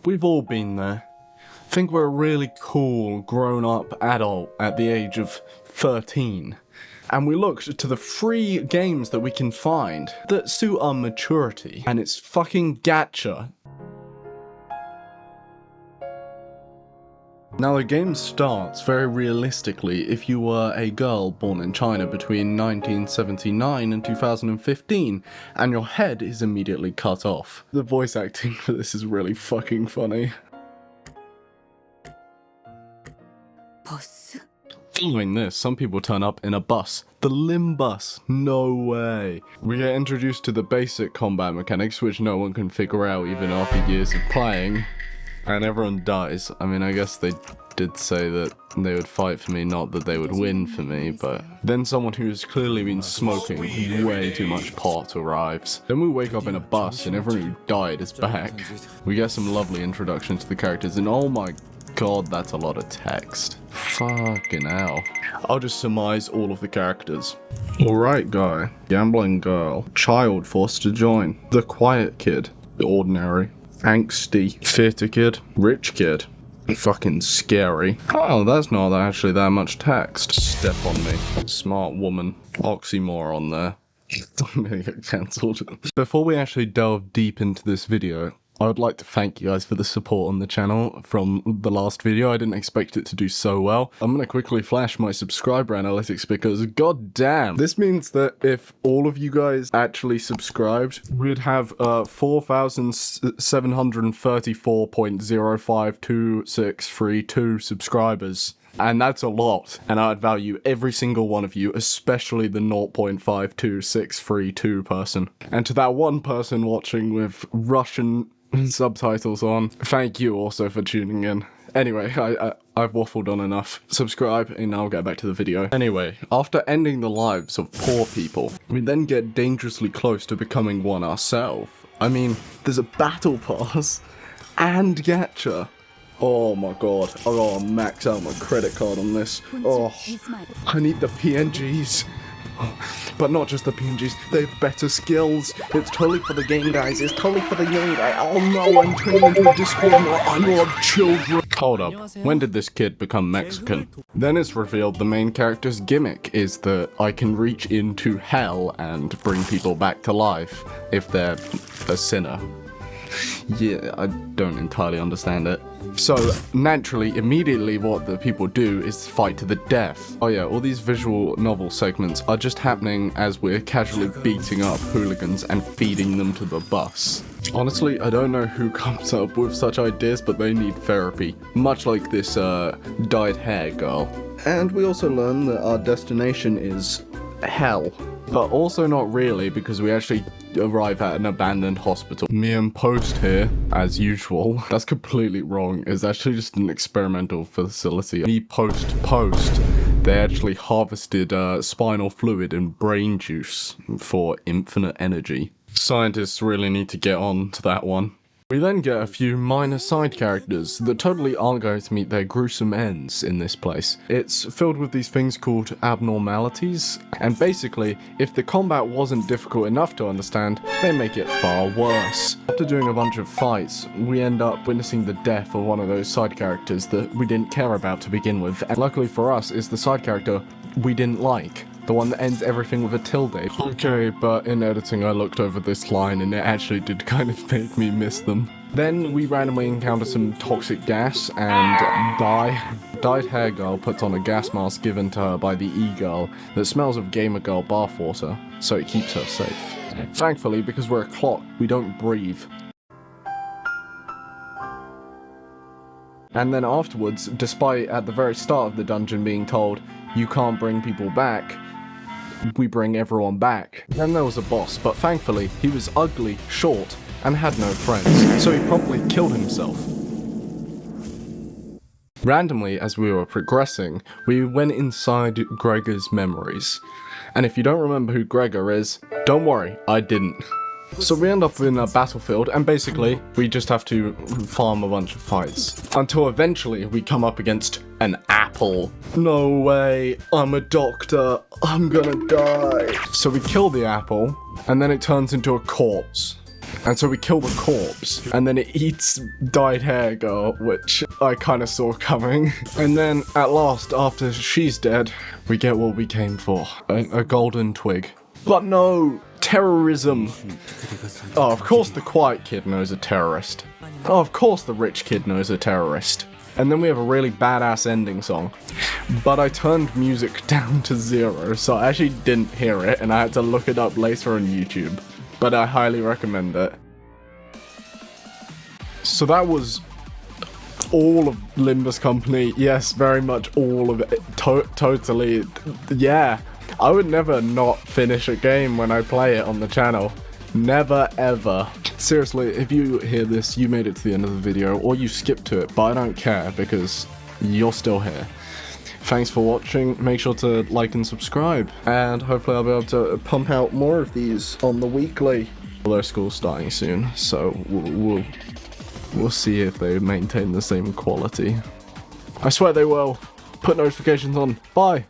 We've all been there. Think we're a really cool, grown-up adult at the age of 13. And we looked to the free games that we can find that suit our maturity. And it's fucking gacha. Now the game starts very realistically if you were a girl born in China between 1979 and 2015, and your head is immediately cut off. The voice acting for this is really fucking funny. Following this, some people turn up in a bus. The LIMBUS. No way. We get introduced to the basic combat mechanics, which no one can figure out even after years of playing. And everyone dies. I mean, I guess they did say that they would fight for me, not that they would win for me, but then someone who's clearly been smoking way too much pot arrives. Then we wake up in a bus and everyone who died is back. We get some lovely introduction to the characters, and oh my god, that's a lot of text. Fucking hell. I'll just surmise all of the characters. Alright guy, gambling girl, child forced to join, the quiet kid, ordinary, angsty, theatre kid, rich kid, fucking scary. Oh, that's not actually that much text. Step on me, smart woman, oxymoron there. I'm gonna get cancelled. Before we actually delve deep into this video, I would like to thank you guys for the support on the channel from the last video. I didn't expect it to do so well. I'm gonna quickly flash my subscriber analytics because god damn. This means that if all of you guys actually subscribed, we'd have 4,734.052632 subscribers. And that's a lot, and I'd value every single one of you, especially the 0.52632 person. And to that one person watching with Russian subtitles on, thank you also for tuning in. Anyway, I've waffled on enough. Subscribe, and I'll get back to the video. Anyway, after ending the lives of poor people, we then get dangerously close to becoming one ourselves. I mean, there's a battle pass and gacha. Oh my god, I gotta max out my credit card on this. Oh, I need the PNGs. But not just the PNGs, they have better skills. It's totally for the game, guys. It's totally for the game, guys. Oh no, I'm turning into a Discord now. I love children. Hold up, when did this kid become Mexican? Then it's revealed the main character's gimmick is that I can reach into hell and bring people back to life if they're a sinner. Yeah, I don't entirely understand it. So, naturally, immediately what the people do is fight to the death. Oh yeah, all these visual novel segments are just happening as we're casually beating up hooligans and feeding them to the bus. Honestly, I don't know who comes up with such ideas, but they need therapy. Much like this, dyed hair girl. And we also learn that our destination is hell. But also not really, because we actually arrive at an abandoned hospital. Me and Post here, as usual. That's completely wrong. It's actually just an experimental facility. Me Post. They actually harvested spinal fluid and brain juice for infinite energy. Scientists really need to get on to that one. We then get a few minor side characters that totally aren't going to meet their gruesome ends in this place. It's filled with these things called abnormalities, and basically, if the combat wasn't difficult enough to understand, they make it far worse. After doing a bunch of fights, we end up witnessing the death of one of those side characters that we didn't care about to begin with, and luckily for us is the side character we didn't like. The one that ends everything with a tilde. Okay, but in editing I looked over this line and it actually did kind of make me miss them. Then we randomly encounter some toxic gas and die. Dyed hair girl puts on a gas mask given to her by the e-girl that smells of gamer girl bathwater, so it keeps her safe. Thankfully, because we're a clock, we don't breathe. And then afterwards, despite at the very start of the dungeon being told, you can't bring people back, we bring everyone back. Then there was a boss, but thankfully, he was ugly, short, and had no friends, so he promptly killed himself. Randomly, as we were progressing, we went inside Gregor's memories. And if you don't remember who Gregor is, don't worry, I didn't. So we end up in a battlefield, and basically, we just have to farm a bunch of fights. Until eventually, we come up against an apple. No way, I'm a doctor, I'm gonna die. So we kill the apple, and then it turns into a corpse. And so we kill the corpse, and then it eats dyed hair girl, which I kind of saw coming. And then at last, after she's dead, we get what we came for, a golden twig. But no, terrorism. Oh, of course the quiet kid knows a terrorist. Oh, of course the rich kid knows a terrorist. And then we have a really badass ending song. But I turned music down to 0, so I actually didn't hear it, and I had to look it up later on YouTube. But I highly recommend it. So that was all of Limbus Company. Yes, very much all of it. Totally. Yeah. I would never not finish a game when I play it on the channel. Never ever. Seriously, if you hear this, you made it to the end of the video, or you skipped to it, but I don't care because you're still here. Thanks for watching, make sure to like and subscribe, and hopefully I'll be able to pump out more of these on the weekly. Although school's starting soon, so we'll see if they maintain the same quality. I swear they will. Put notifications on. Bye!